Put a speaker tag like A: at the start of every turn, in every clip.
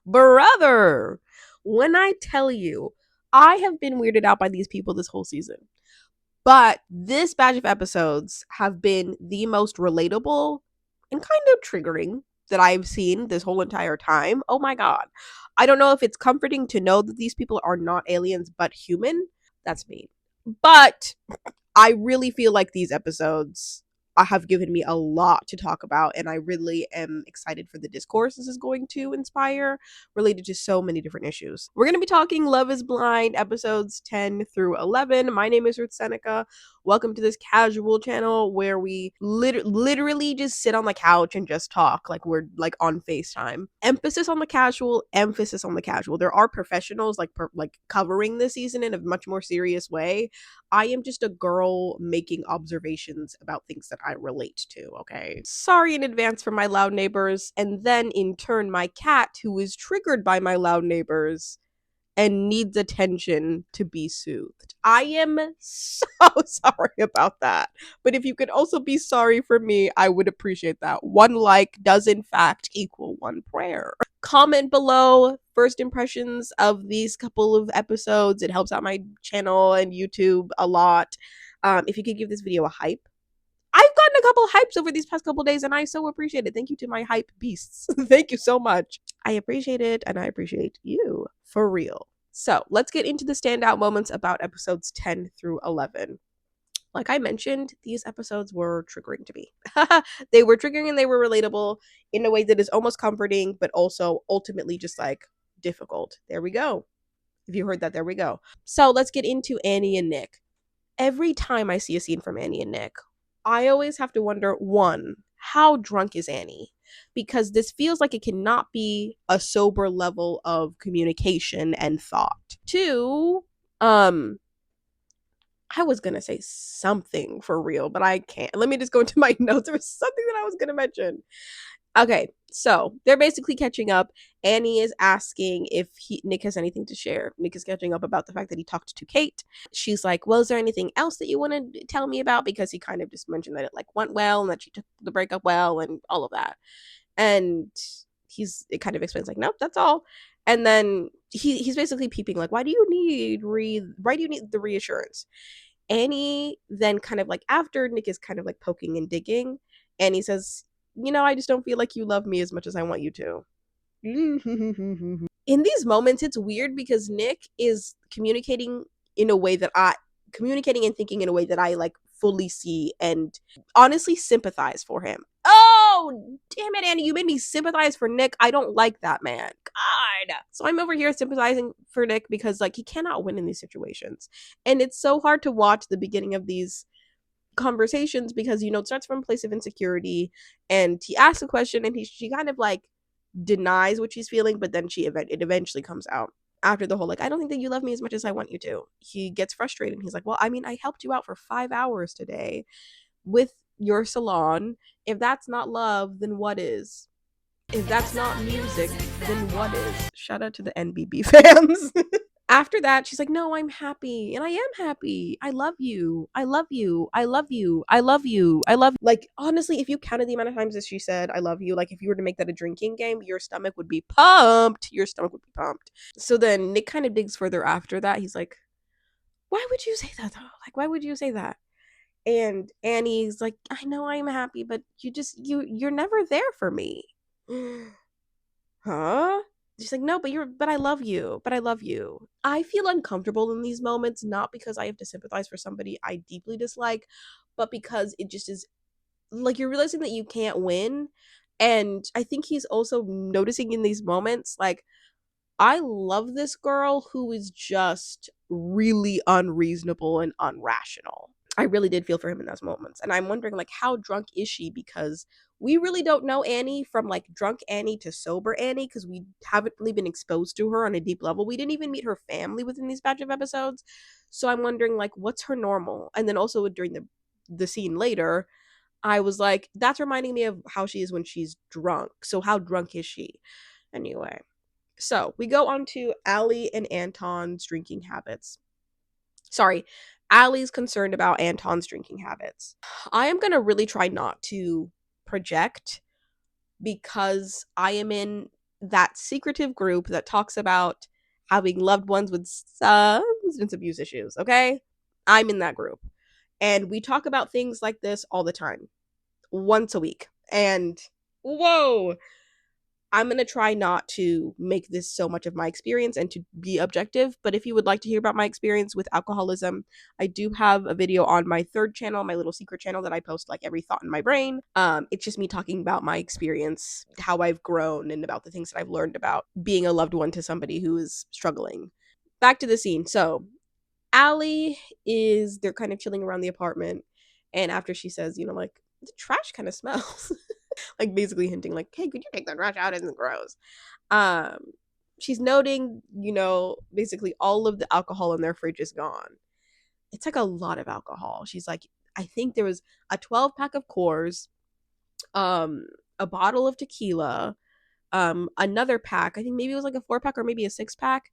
A: Brother, when I tell you, I have been weirded out by these people this whole season. But this batch of episodes have been the most relatable and kind of triggering that I've seen this whole entire time. Oh my god. I don't know if it's comforting to know that these people are not aliens but human. That's me. But I really feel like these episodes have given me a lot to talk about, and I really am excited for the discourse this is going to inspire related to so many different issues. We're going to be talking Love is Blind episodes 10 through 11. My name is Ruth Seneca. Welcome to this casual channel where we literally just sit on the couch and just talk like we're like on FaceTime. Emphasis on the casual, emphasis on the casual. There are professionals like covering this season in a much more serious way. I am just a girl making observations about things that I relate to, okay? Sorry in advance for my loud neighbors, and then in turn, my cat, who is triggered by my loud neighbors and needs attention to be soothed. I am so sorry about that. But if you could also be sorry for me, I would appreciate that. One like does, in fact, equal one prayer. Comment below first impressions of these couple of episodes. It helps out my channel and YouTube a lot. If you could give this video a hype. I've gotten a couple hypes over these past couple days, and I so appreciate it. Thank you to my hype beasts. Thank you so much. I appreciate it, and I appreciate you for real. So let's get into the standout moments about episodes 10 through 11. Like I mentioned, these episodes were triggering to me. They were triggering and they were relatable in a way that is almost comforting, but also ultimately just like difficult. There we go. If you heard that, there we go. So let's get into Annie and Nick. Every time I see a scene from Annie and Nick, I always have to wonder, one, how drunk is Annie? Because this feels like it cannot be a sober level of communication and thought. Two, I was gonna say something for real, but I can't. Let me just go into my notes. There was something that I was gonna mention. Okay, so they're basically catching up. Annie is asking if Nick has anything to share. Nick is catching up about the fact that he talked to Kate. She's like, well, is there anything else that you want to tell me about? Because he kind of just mentioned that it like went well and that she took the breakup well and all of that. And it kind of explains like, nope, that's all. And then he's basically peeping like, why do you need the reassurance? Annie then kind of like, after Nick is kind of like poking and digging, Annie says, I just don't feel like you love me as much as I want you to. In these moments, it's weird because Nick is communicating and thinking in a way that I like fully see and honestly sympathize for him. Oh, damn it, Annie, you made me sympathize for Nick. I don't like that man. God. So I'm over here sympathizing for Nick because like he cannot win in these situations. And it's so hard to watch the beginning of these conversations because it starts from a place of insecurity, and he asks a question and she kind of like denies what she's feeling, but then it eventually comes out after the whole like, I don't think that you love me as much as I want you to. He gets frustrated and he's like, well, I mean, I helped you out for 5 hours today with your salon. If that's not love, then what is? If that's not music, then what is? Shout out to the NBB fans. After that, she's like, no, I'm happy. And I am happy. I love you. I love you. I love you. I love you. I love you. Like, honestly, if you counted the amount of times that she said, I love you, like if you were to make that a drinking game, your stomach would be pumped. Your stomach would be pumped. So then Nick kind of digs further after that. He's like, why would you say that though? Like, why would you say that? And Annie's like, I know I'm happy, but you're never there for me. Huh? She's like, no, but I love you. But I love you. I feel uncomfortable in these moments, not because I have to sympathize for somebody I deeply dislike, but because it just is like you're realizing that you can't win. And I think he's also noticing in these moments, like, I love this girl who is just really unreasonable and unrational. I really did feel for him in those moments. And I'm wondering, like, how drunk is she? Because we really don't know Annie from, like, drunk Annie to sober Annie because we haven't really been exposed to her on a deep level. We didn't even meet her family within these batch of episodes. So I'm wondering, like, what's her normal? And then also during the scene later, I was like, that's reminding me of how she is when she's drunk. So how drunk is she? Anyway. So we go on to Allie and Anton's drinking habits. Sorry, Allie's concerned about Anton's drinking habits. I am going to really try not to project because I am in that secretive group that talks about having loved ones with substance abuse issues, okay? I'm in that group. And we talk about things like this all the time, once a week. And whoa, I'm going to try not to make this so much of my experience and to be objective. But if you would like to hear about my experience with alcoholism, I do have a video on my third channel, my little secret channel that I post like every thought in my brain. It's just me talking about my experience, how I've grown, and about the things that I've learned about being a loved one to somebody who is struggling. Back to the scene. So they're kind of chilling around the apartment. And after she says, like, the trash kind of smells. Like basically hinting like, hey, could you take the trash out? It's gross. Um, she's noting, basically all of the alcohol in their fridge is gone. It's like a lot of alcohol. She's like, I think there was a 12-pack of Coors, a bottle of tequila, another pack. I think maybe it was like a 4-pack or maybe a 6-pack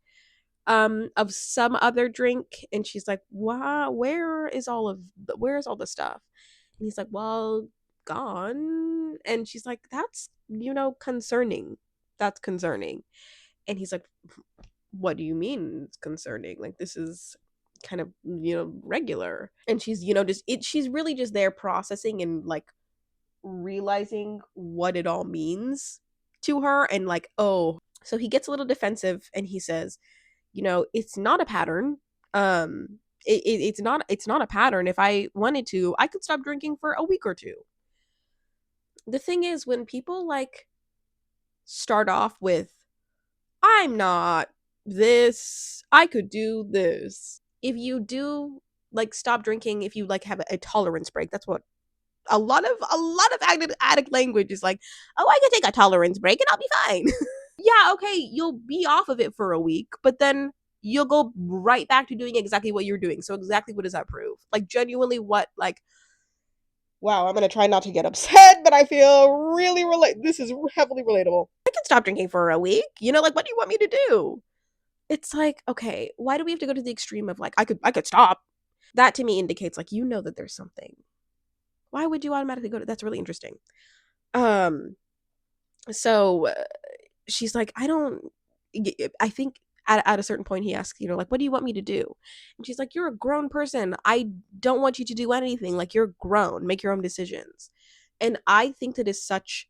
A: of some other drink. And she's like, wow, where is all the stuff? And he's like, well, gone. And she's like, that's concerning. That's concerning. And he's like, what do you mean it's concerning? Like, this is kind of regular. And she's she's really just there processing and like realizing what it all means to her. And like, oh, so he gets a little defensive and he says, it's not a pattern. It's not a pattern. If I wanted to, I could stop drinking for a week or two. The thing is, when people like start off with, I'm not this, I could do this. If you do like stop drinking, if you like have a tolerance break, that's what a lot of addict language is like. Oh, I can take a tolerance break and I'll be fine. Yeah, okay, you'll be off of it for a week, but then you'll go right back to doing exactly what you're doing. So exactly what does that prove? Like genuinely what, like, wow, I'm going to try not to get upset, but I feel really this is heavily relatable. I can stop drinking for a week. Like, what do you want me to do? It's like, okay, why do we have to go to the extreme of like, I could stop? That to me indicates like, that there's something. Why would you automatically go to, that's really interesting. So she's like, I think at a certain point he asks, like, what do you want me to do? And she's like, you're a grown person. I don't want you to do anything. Like, you're grown. Make your own decisions. And I think that is such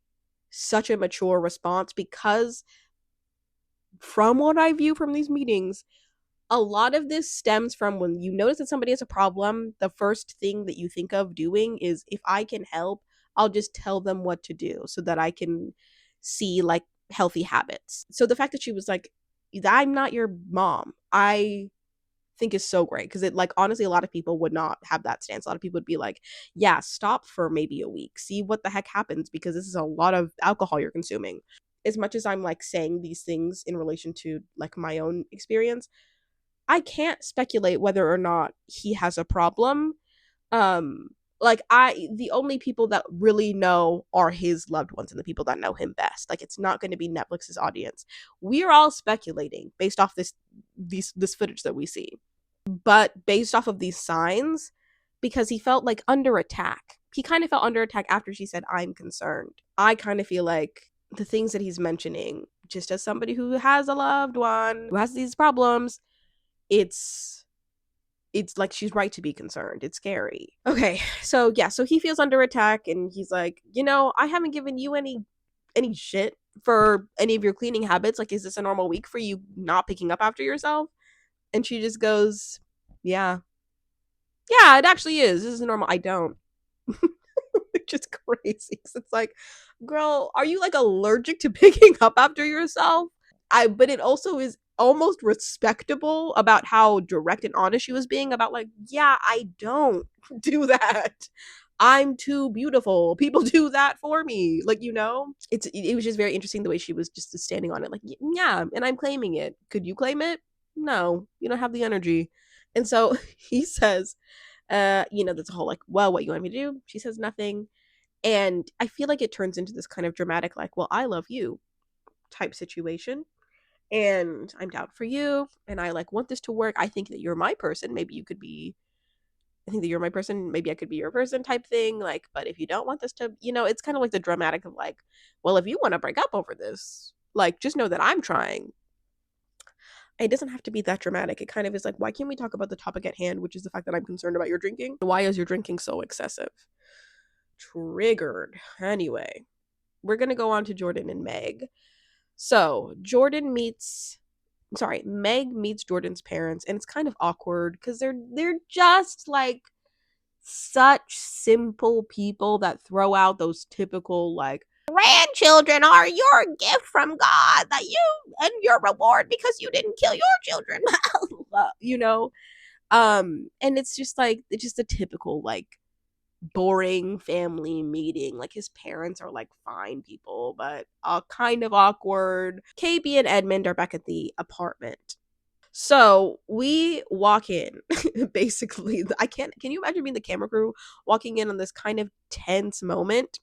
A: a mature response, because from what I view from these meetings, a lot of this stems from when you notice that somebody has a problem, the first thing that you think of doing is, if I can help, I'll just tell them what to do so that I can see like healthy habits. So the fact that she was like, I'm not your mom, I think is so great, because it, like, honestly, a lot of people would not have that stance. A lot of people would be like, yeah, stop for maybe a week, see what the heck happens, because this is a lot of alcohol you're consuming. As much as I'm like saying these things in relation to like my own experience, I can't speculate whether or not he has a problem. Like, the only people that really know are his loved ones and the people that know him best. Like, it's not going to be Netflix's audience. We're all speculating based off this footage that we see. But based off of these signs, because he felt like under attack. He kind of felt under attack after she said, I'm concerned. I kind of feel like the things that he's mentioning, just as somebody who has a loved one who has these problems, it's like she's right to be concerned. It's scary. Okay, so yeah, so he feels under attack and he's like, I haven't given you any shit for any of your cleaning habits. Like, is this a normal week for you not picking up after yourself? And she just goes, yeah, it actually is. This is normal. I don't. Which is crazy. It's like, girl, are you like allergic to picking up after yourself? But it also is almost respectable about how direct and honest she was being about, like, yeah, I don't do that. I'm too beautiful. People do that for me. Like, it was just very interesting the way she was just standing on it. Like, yeah, and I'm claiming it. Could you claim it? No, you don't have the energy. And so he says, that's a whole like, well, what you want me to do? She says nothing. And I feel like it turns into this kind of dramatic, like, well, I love you type situation. And I'm down for you. And I like want this to work. I think that you're my person. Maybe you could be, I think that you're my person. Maybe I could be your person type thing. Like, but if you don't want this to, it's kind of like the dramatic of like, well, if you want to break up over this, Like, just know that I'm trying. It doesn't have to be that dramatic. It kind of is like, why can't we talk about the topic at hand, which is the fact that I'm concerned about your drinking? Why is your drinking so excessive? Triggered. Anyway, we're going to go on to Jordan and Meg. So, Meg meets Jordan's parents, and it's kind of awkward because they're just like such simple people that throw out those typical like grandchildren are your gift from God that you and your reward because you didn't kill your children. you know? And it's just a typical like boring family meeting. Like his parents are like fine people, but kind of awkward. KB and Edmond are back at the apartment. So we walk in, basically. Can you imagine being the camera crew walking in on this kind of tense moment?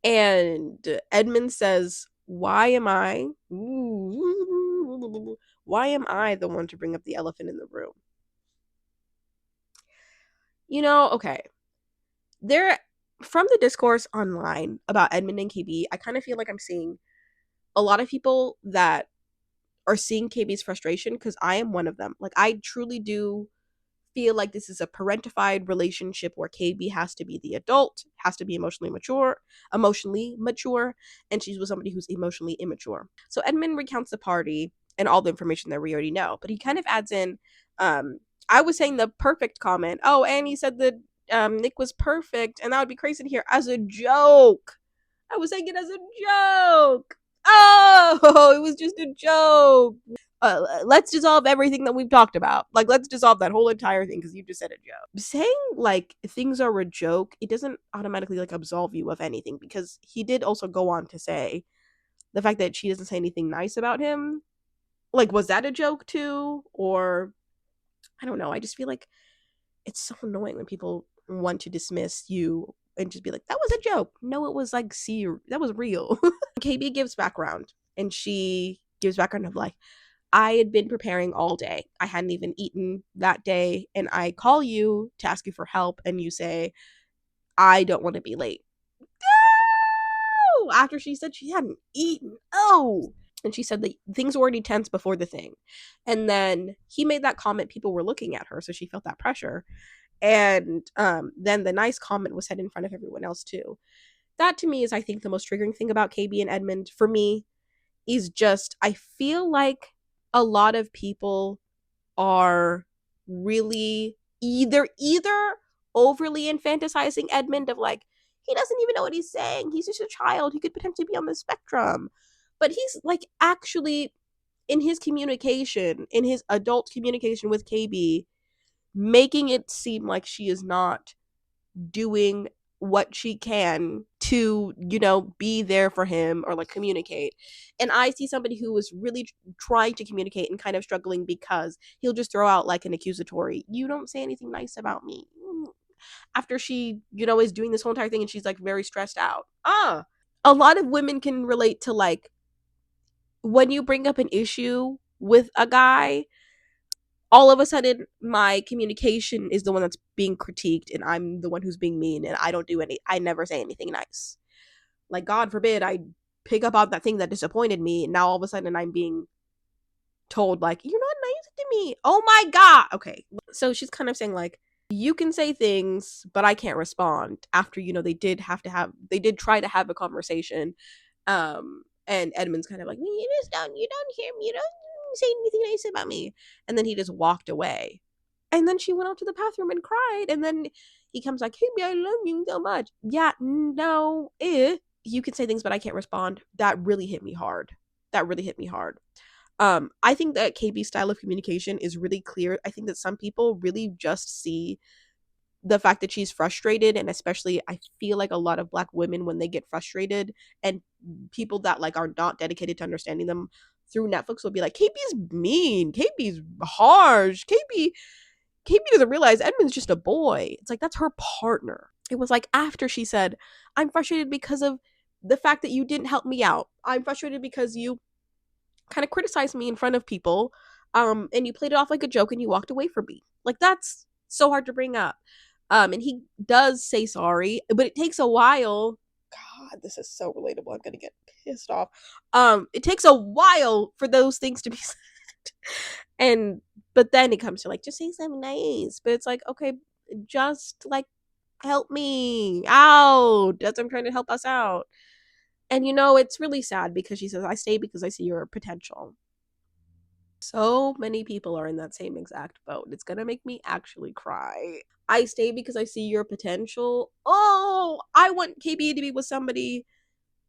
A: And Edmund says, why am I the one to bring up the elephant in the room? Okay. From the discourse online about Edmund and KB, I kind of feel like I'm seeing a lot of people that are seeing KB's frustration, because I am one of them. Like, I truly do feel like this is a parentified relationship where KB has to be the adult, has to be emotionally mature, and she's with somebody who's emotionally immature. So Edmund recounts the party and all the information that we already know, but he kind of adds in, I was saying the perfect comment. Oh, and he said that Nick was perfect, and that would be crazy to hear as a joke. I was saying it as a joke. Oh, it was just a joke. Let's dissolve everything that we've talked about. Like, let's dissolve that whole entire thing because you just said a joke. Saying like things are a joke, it doesn't automatically like absolve you of anything, because he did also go on to say the fact that she doesn't say anything nice about him. Like, was that a joke too? Or I don't know. I just feel like it's so annoying when people want to dismiss you and just be like, that was a joke. No, it was like, see, that was real. KB gives background, and she gives background of like, I had been preparing all day. I hadn't even eaten that day, and I call you to ask you for help, and you say, I don't want to be late. Oh! After she said she hadn't eaten. Oh! And she said that things were already tense before the thing. And then he made that comment, people were looking at her, so she felt that pressure. And then the nice comment was said in front of everyone else too. That to me is, I think, the most triggering thing about KB and Edmond for me is just, I feel like a lot of people are really either overly infantilizing Edmond of like, he doesn't even know what he's saying. He's just a child. He could potentially be on the spectrum. But he's like actually in his communication, in his adult communication with KB, making it seem like she is not doing what she can to, be there for him or like communicate. And I see somebody who is really trying to communicate and kind of struggling because he'll just throw out like an accusatory, you don't say anything nice about me. After she, is doing this whole entire thing and she's like very stressed out. A lot of women can relate to like when you bring up an issue with a guy, all of a sudden my communication is the one that's being critiqued and I'm the one who's being mean, and I never say anything nice. Like, God forbid I pick up on that thing that disappointed me, and now all of a sudden I'm being told like, you're not nice to me. Oh my God. Okay. So she's kind of saying like, you can say things, but I can't respond after, they did try to have a conversation. And Edmund's kind of like, you don't hear me, you don't say anything nice about me. And then he just walked away. And then she went out to the bathroom and cried. And then he comes like, hey, I love you so much. Yeah, no, you can say things, but I can't respond. That really hit me hard. I think that KB's style of communication is really clear. I think that some people really just see the fact that she's frustrated, and especially I feel like a lot of Black women, when they get frustrated, and people that like are not dedicated to understanding them through Netflix will be like, KB's mean, KB's harsh, KB doesn't realize Edmund's just a boy. It's like, that's her partner. It was like after she said, I'm frustrated because of the fact that you didn't help me out. I'm frustrated because you kind of criticized me in front of people, and you played it off like a joke and you walked away from me. Like, that's so hard to bring up. And he does say sorry, but it takes a while God, this is so relatable. I'm gonna get pissed off. It takes a while for those things to be said. And but then it comes to like, just say something nice. But it's like, okay, just like help me out. That's I'm trying to help us out. And it's really sad because she says, I stay because I see your potential. So many people are in that same exact boat. It's gonna make me actually cry. I stay because I see your potential. Oh, I want KB to be with somebody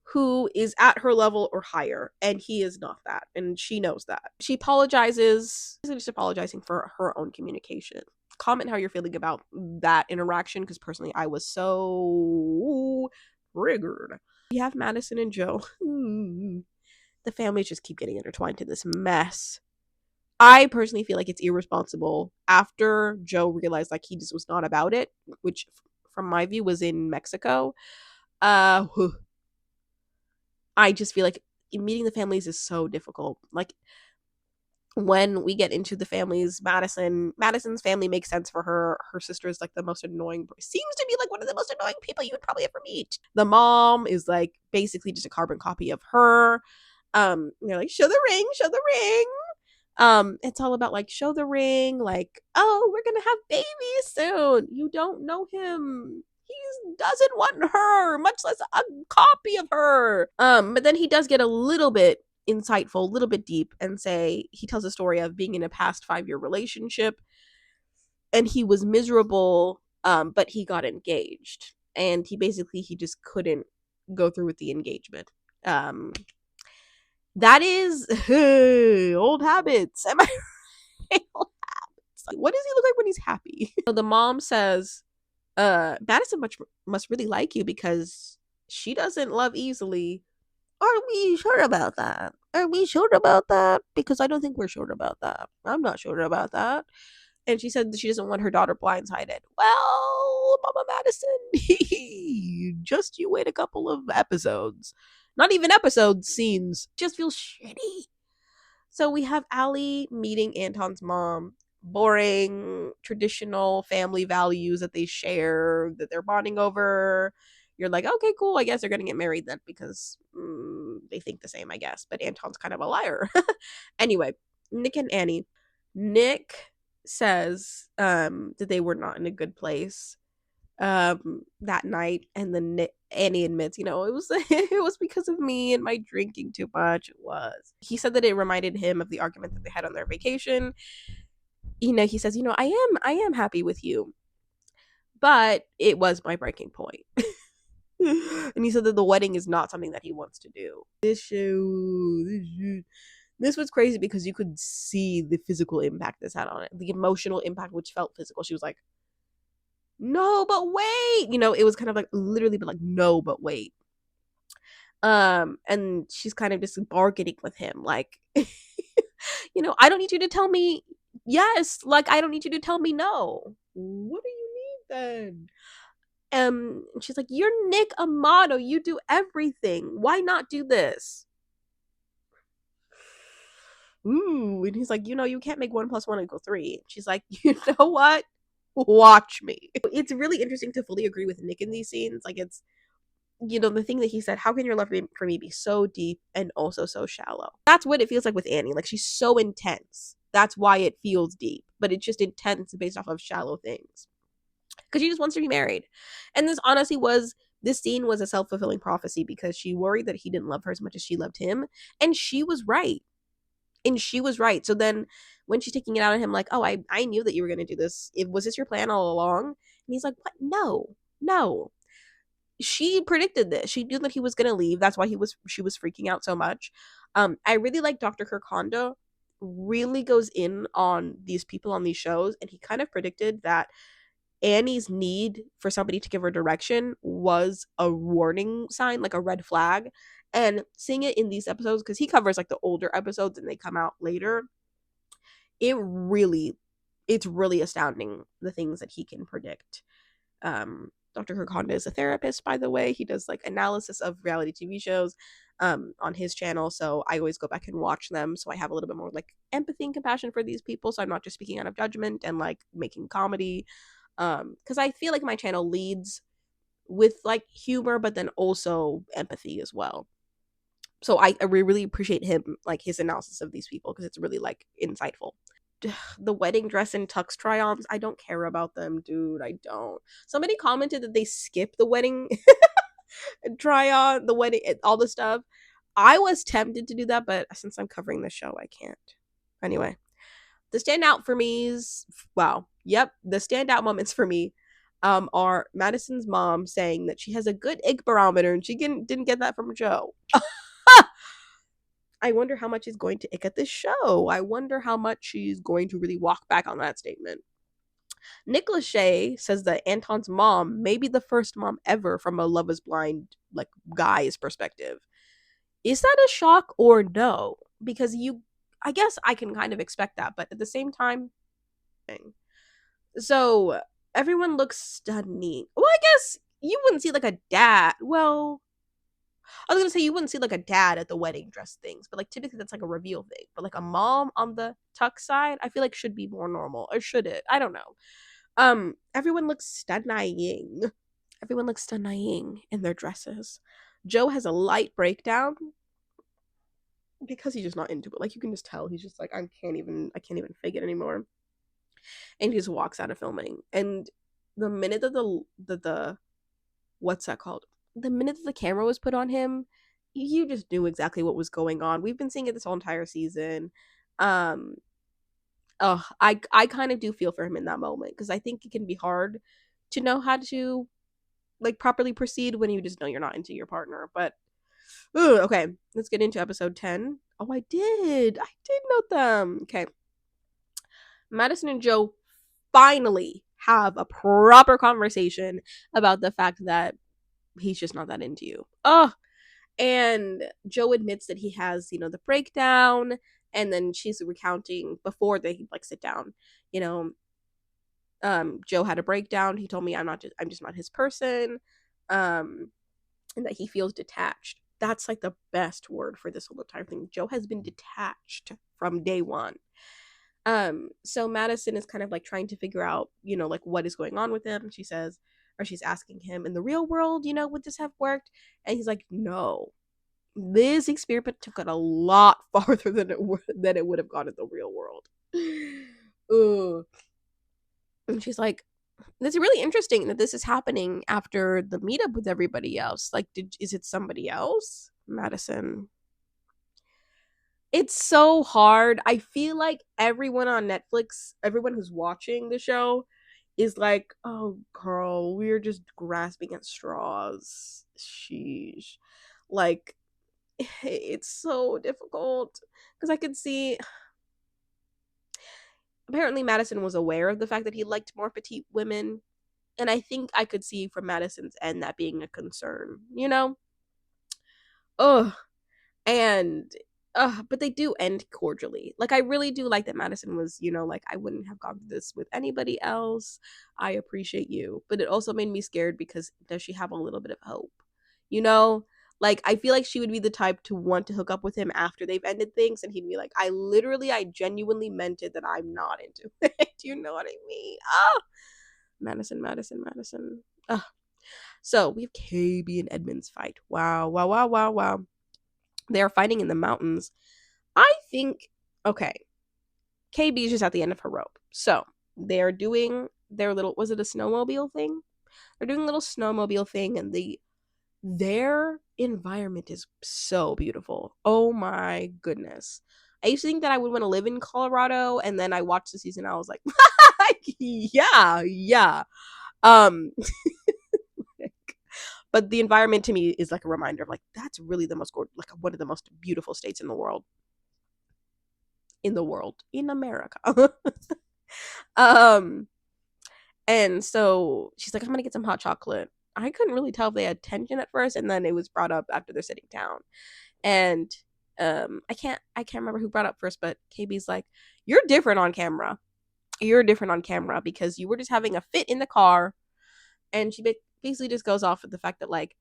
A: who is at her level or higher, and he is not that, and she knows that. She apologizes. She's just apologizing for her own communication. Comment how you're feeling about that interaction, because personally I was so triggered. We have Madison and Joe. The families just keep getting intertwined in this mess. I personally feel like it's irresponsible after Joe realized like he just was not about it, which from my view was in Mexico. I just feel like meeting the families is so difficult. Like when we get into the families, Madison's family makes sense for her. Her sister is like the most annoying, seems to be like one of the most annoying people you would probably ever meet. The mom is like basically just a carbon copy of her. They're like, show the ring, show the ring. It's all about like, show the ring, like, oh, we're gonna have babies soon. You don't know him. He doesn't want her, much less a copy of her. But then he does get a little bit insightful, a little bit deep, and say he tells a story of being in a past 5-year relationship, and he was miserable, but he got engaged, and he just couldn't go through with the engagement. That is old habits. Am I right? Old habits. Like, what does he look like when he's happy? So the mom says, Madison must really like you because she doesn't love easily. Are we sure about that? Are we sure about that? Because I don't think we're sure about that. I'm not sure about that. And she said that she doesn't want her daughter blindsided. Well, Mama Madison, just you wait a couple of episodes. Not even episodes, scenes. Just feels shitty. So we have Allie meeting Anton's mom. Boring, traditional family values that they share, that they're bonding over. You're like, okay, cool. I guess they're going to get married then because they think the same, I guess. But Anton's kind of a liar. Anyway, Nick and Annie. Nick says that they were not in a good place that night, and then Annie admits, it was it was because of me and my drinking too much. It was. He said that it reminded him of the argument that they had on their vacation. He says, I am happy with you, but it was my breaking point. And he said that the wedding is not something that he wants to do. This was crazy because you could see the physical impact this had on it, the emotional impact, which felt physical. She was like, no, but wait. It was kind of like literally, but like, no, but wait. And she's kind of just bargaining with him, like, I don't need you to tell me yes. Like, I don't need you to tell me no. What do you need then? She's like, you're Nick Amato. You do everything. Why not do this? Ooh, and he's like, you can't make 1 + 1 equal 3. She's like, you know what? Watch me. It's really interesting to fully agree with Nick in these scenes. Like, it's, the thing that he said, how can your love for me be so deep and also so shallow? That's what it feels like with Annie. Like, she's so intense. That's why it feels deep, but it's just intense based off of shallow things. Because she just wants to be married. And this scene was a self-fulfilling prophecy because she worried that he didn't love her as much as she loved him. And she was right. So then when she's taking it out on him, like, oh, I knew that you were going to do this. Was this your plan all along? And he's like, what? No. She predicted this. She knew that he was going to leave. That's why she was freaking out so much. I really like Dr. Kirk Honda really goes in on these people on these shows, and he kind of predicted that Annie's need for somebody to give her direction was a warning sign, like a red flag. And seeing it in these episodes, because he covers like the older episodes and they come out later, it's really astounding the things that he can predict. Dr. Kirk Honda is a therapist, by the way. He does like analysis of reality TV shows on his channel, so I always go back and watch them, so I have a little bit more like empathy and compassion for these people, so I'm not just speaking out of judgment and like making comedy, because I feel like my channel leads with like humor, but then also empathy as well. So I really appreciate him, like his analysis of these people, because it's really like insightful. The wedding dress and tux try-ons, I don't care about them, dude. I don't. Somebody commented that they skip the wedding try on, the wedding, all the stuff. I was tempted to do that, but since I'm covering the show, I can't. Anyway, the standout for me is, wow, yep, the standout moments for me are Madison's mom saying that she has a good ick barometer and she didn't get that from Joe. I wonder how much she's going to ick at this show. I wonder how much she's going to really walk back on that statement. Nick Lachey says that Anton's mom may be the first mom ever from a Love is Blind like guy's perspective. Is that a shock or no? Because I guess I can kind of expect that, but at the same time, so everyone looks stunning. Well, I guess you wouldn't see like a dad. Well, I was gonna say you wouldn't see like a dad at the wedding dress things, but like typically that's like a reveal thing. But like a mom on the tuck side, I feel like should be more normal, or should it? I don't know. Everyone looks stunning. Everyone looks stunning in their dresses. Joe has a light breakdown because he's just not into it. Like you can just tell he's just like I can't even fake it anymore. And he just walks out of filming. And the minute that the what's that called? The minute that the camera was put on him, you just knew exactly what was going on. We've been seeing it this whole entire season. I kind of do feel for him in that moment because I think it can be hard to know how to like properly proceed when you just know you're not into your partner. But okay, let's get into episode 10. Oh, I did note them. Okay, Madison and Joe finally have a proper conversation about the fact that he's just not that into you. And Joe admits that he has, the breakdown, and then she's recounting before they like sit down, Joe had a breakdown. He told me I'm just not his person, and that he feels detached. That's like the best word for this whole entire thing. Joe has been detached from day one. So Madison is kind of like trying to figure out, like what is going on with him. She's asking him, in the real world, would this have worked? And he's like, no, this experiment took it a lot farther than it would have gone in the real world. Ugh. And she's like, it's really interesting that this is happening after the meetup with everybody else. Like, is it somebody else? Madison. It's so hard. I feel like everyone on Netflix, everyone who's watching the show, is like, oh, girl, we're just grasping at straws. Sheesh. Like, it's so difficult. Because I could see. Apparently, Madison was aware of the fact that he liked more petite women. And I think I could see from Madison's end that being a concern, Ugh. And but they do end cordially. Like I really do like that Madison was, like I wouldn't have gone through this with anybody else. I appreciate you. But it also made me scared because does she have a little bit of hope? Like I feel like she would be the type to want to hook up with him after they've ended things and he'd be like, I genuinely meant it that I'm not into it. Do you know what I mean? Madison. So we have KB and Edmond's fight. Wow. They are fighting in the mountains. I think, okay, KB is just at the end of her rope. So they're doing their little, was it a snowmobile thing? They're doing a little snowmobile thing, and their environment is so beautiful. Oh my goodness. I used to think that I would want to live in Colorado, and then I watched the season, I was like, yeah. But the environment to me is like a reminder of like that's really the most like one of the most beautiful states in the world, in America. And so she's like, I'm gonna get some hot chocolate. I couldn't really tell if they had tension at first, and then it was brought up after they're sitting down. And I can't remember who brought up first, but KB's like, you're different on camera because you were just having a fit in the car. And she basically just goes off with the fact that like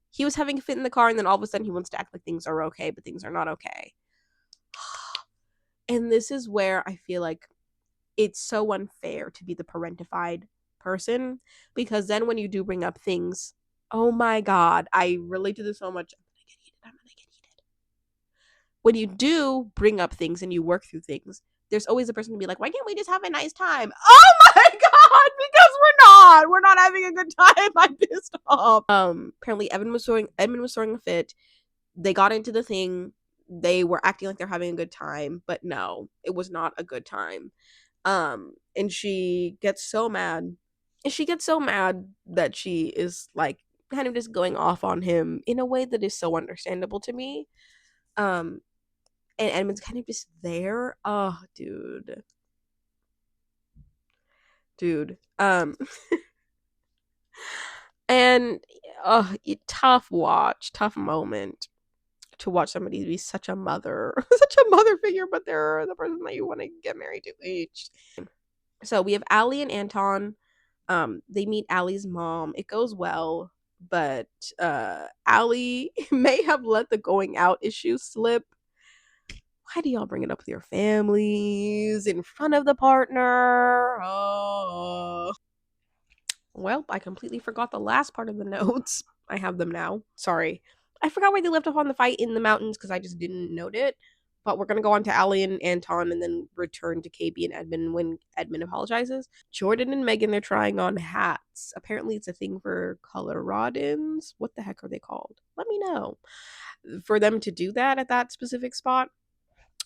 A: he was having a fit in the car, and then all of a sudden he wants to act like things are okay, but things are not okay. And this is where I feel like it's so unfair to be the parentified person, because then when you do bring up things Oh my God. I relate to this so much. I'm gonna get heated. When you do bring up things and you work through things, there's always a person to be like, why can't we just have a nice time? Oh my God, because we're not having a good time. I'm pissed off. Apparently Edmond was throwing a fit. They got into the thing. They were acting like they're having a good time, but no, it was not a good time. And she gets so mad. And she gets so mad that she is like kind of just going off on him in a way that is so understandable to me. Um, and Edmund's kind of just there. Oh, dude. Dude. And tough watch, tough moment to watch somebody be such a mother, such a mother figure, but they're the person that you want to get married to each. So we have Allie and Anton. They meet Allie's mom. It goes well, but Allie may have let the going out issue slip. Why do y'all bring it up with your families in front of the partner? Oh. Well, I completely forgot the last part of the notes. I have them now. Sorry. I forgot where they left off on the fight in the mountains because I just didn't note it. But we're going to go on to Allie and Anton and then return to KB and Edmond when Edmond apologizes. Jordan and Megan, they're trying on hats. Apparently, it's a thing for Coloradans. What the heck are they called? Let me know. For them to do that at that specific spot.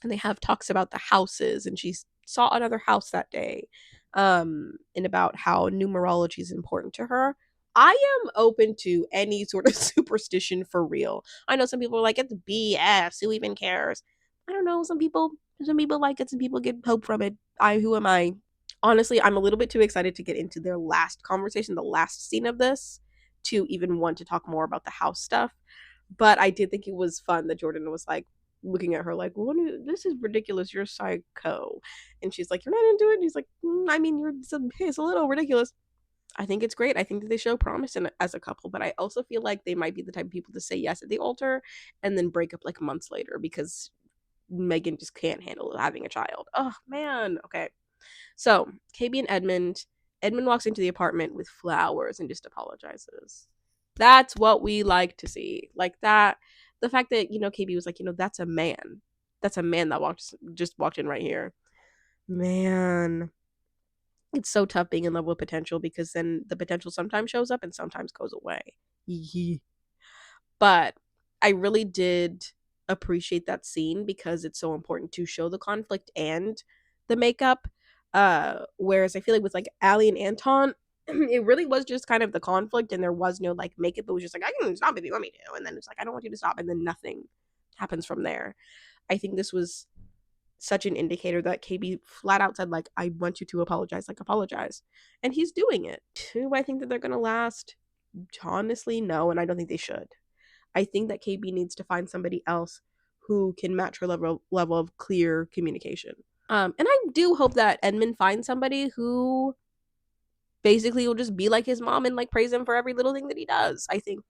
A: And they have talks about the houses, and she saw another house that day, and about how numerology is important to her. I am open to any sort of superstition for real. I know some people are like, it's BS, who even cares? I don't know, some people like it, some people get hope from it. Who am I? Honestly, I'm a little bit too excited to get into their last conversation, the last scene of this, to even want to talk more about the house stuff. But I did think it was fun that Jordan was like looking at her like, well, this is ridiculous. You're psycho. And she's like, you're not into it? And he's like, I mean, it's a little ridiculous. I think it's great. I think that they show promise as a couple, but I also feel like they might be the type of people to say yes at the altar and then break up like months later because Megan just can't handle having a child. Oh, man. Okay. So, KB and Edmond walks into the apartment with flowers and just apologizes. That's what we like to see. Like that, the fact that, KB was like, that's a man. That's a man that just walked in right here. Man. It's so tough being in love with potential because then the potential sometimes shows up and sometimes goes away. But I really did appreciate that scene because it's so important to show the conflict and the makeup. Whereas I feel like with like Allie and Anton, it really was just kind of the conflict and there was no like makeup. It was just like, I can stop if you want me to. And then it's like, I don't want you to stop. And then nothing happens from there. I think this was such an indicator that KB flat out said, like, I want you to apologize, like, apologize. And he's doing it. Do I think that they're going to last? Honestly, no. And I don't think they should. I think that KB needs to find somebody else who can match her level of clear communication. And I do hope that Edmond finds somebody who basically will just be like his mom and like praise him for every little thing that he does. I think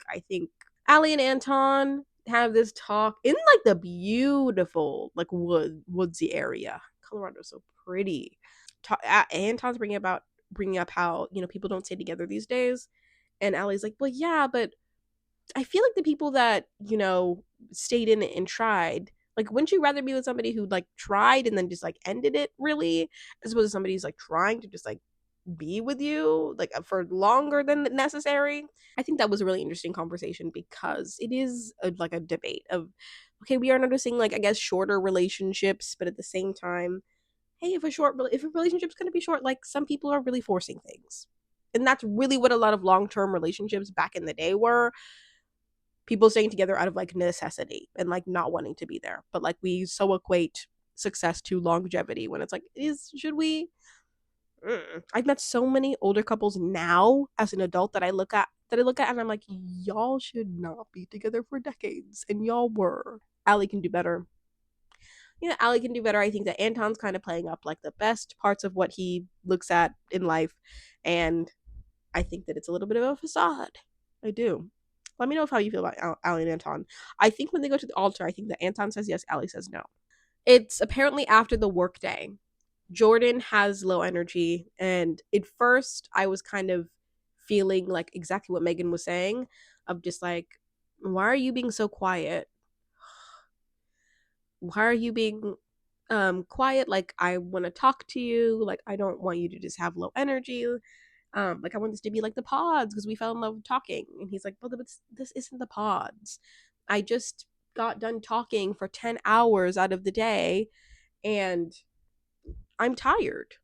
A: Allie and Anton have this talk in like the beautiful like woodsy area. Colorado's so pretty. Anton's bringing up how people don't stay together these days, and Allie's like, well, yeah, but I feel like the people that stayed in it and tried, like, wouldn't you rather be with somebody who like tried and then just like ended it really, as opposed to somebody who's like trying to just like be with you like for longer than necessary? I think that was a really interesting conversation because it is like a debate of, okay, we are noticing like I guess shorter relationships, but at the same time, hey, if a relationship's going to be short, like some people are really forcing things. And that's really what a lot of long-term relationships back in the day were. People staying together out of like necessity and like not wanting to be there. But like we so equate success to longevity when it's like, should we? I've met so many older couples now as an adult that I look at and I'm like, y'all should not be together for decades, and y'all were. Allie can do better. Allie can do better. I think that Anton's kind of playing up like the best parts of what he looks at in life, and I think that it's a little bit of a facade. I do. Let me know how you feel about Allie and Anton. I think when they go to the altar, I think that Anton says yes, Allie says no. It's apparently after the workday. Jordan has low energy, and at first I was kind of feeling like exactly what Megan was saying, of just like, why are you being so quiet? Why are you being quiet? Like, I want to talk to you. Like, I don't want you to just have low energy. Like, I want this to be like the pods because we fell in love talking. And he's like, well, this isn't the pods. I just got done talking for 10 hours out of the day and I'm tired.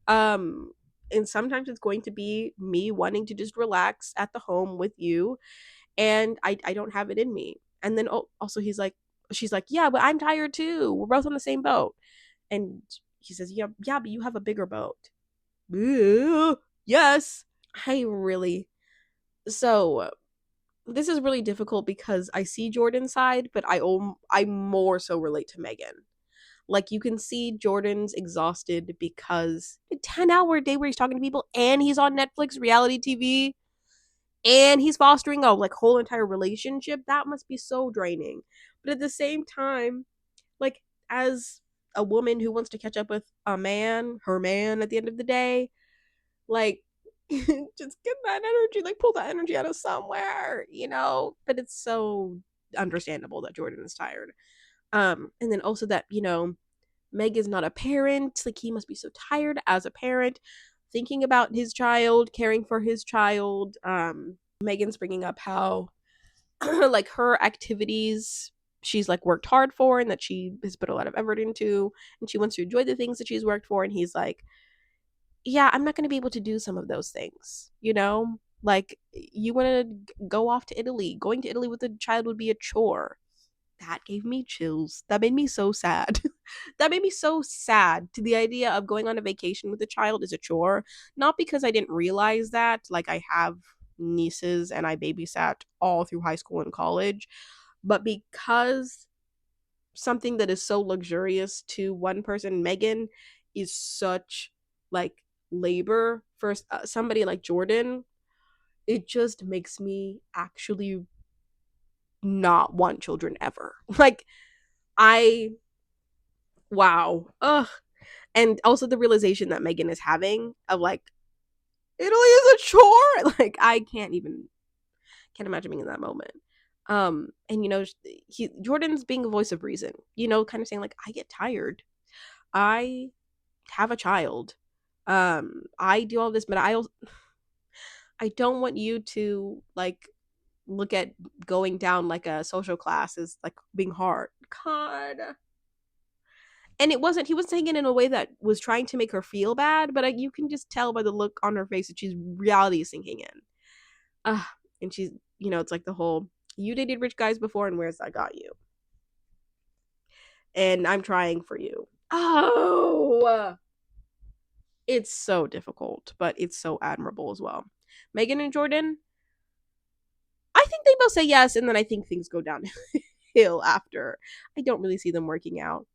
A: Um, and sometimes it's going to be me wanting to just relax at the home with you, and I don't have it in me. And then also she's like, yeah, but I'm tired too. We're both on the same boat. And he says, yeah, but you have a bigger boat. Yes. I really so this is really difficult because I see Jordan's side, but I more so relate to Megan. Like, you can see Jordan's exhausted because a 10-hour day where he's talking to people and he's on Netflix reality TV and he's fostering a like whole entire relationship. That must be so draining. But at the same time, like, as a woman who wants to catch up with her man at the end of the day, like, just get that energy, like pull that energy out of somewhere, you know? But it's so understandable that Jordan is tired. And then also that, Meg is not a parent. Like, he must be so tired as a parent, thinking about his child, caring for his child. Megan's bringing up how, like, her activities she's like worked hard for and that she has put a lot of effort into, and she wants to enjoy the things that she's worked for. And he's like, yeah, I'm not going to be able to do some of those things, you know? Like, you want to go off to Italy. Going to Italy with a child would be a chore. That gave me chills. That made me so sad. That made me so sad to the idea of going on a vacation with a child is a chore. Not because I didn't realize that, like, I have nieces and I babysat all through high school and college, but because something that is so luxurious to one person, Megan, is such like labor for somebody like Jordan. It just makes me actually not want children ever. Like, I wow. Ugh. And also the realization that Megan is having of like, Italy is a chore. Like, I can't imagine being in that moment. And Jordan's being a voice of reason, kind of saying like, I get tired. I have a child. I do all this, but I don't want you to like look at going down like a social class as like being hard. God. And he was saying it in a way that was trying to make her feel bad, but you can just tell by the look on her face that she's reality sinking in. And she's, it's like the whole, you dated rich guys before and where's that got you? And I'm trying for you. Oh, it's so difficult, but it's so admirable as well. Megan and Jordan, I think they both say yes, and then I think things go downhill after. I don't really see them working out.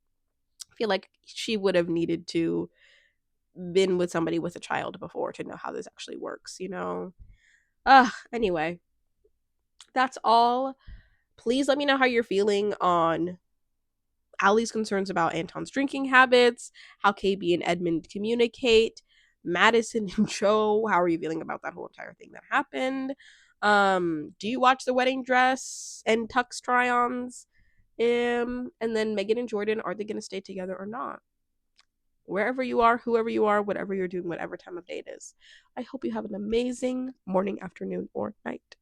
A: I feel like she would have needed to been with somebody with a child before to know how this actually works, Anyway, that's all. Please let me know how you're feeling on Allie's concerns about Anton's drinking habits, how KB and Edmond communicate, Madison and Joe, how are you feeling about that whole entire thing that happened? Do you watch the wedding dress and tux try-ons? And then Megan and Jordan, are they going to stay together or not? Wherever you are, whoever you are, whatever you're doing, whatever time of day it is. I hope you have an amazing morning, afternoon, or night.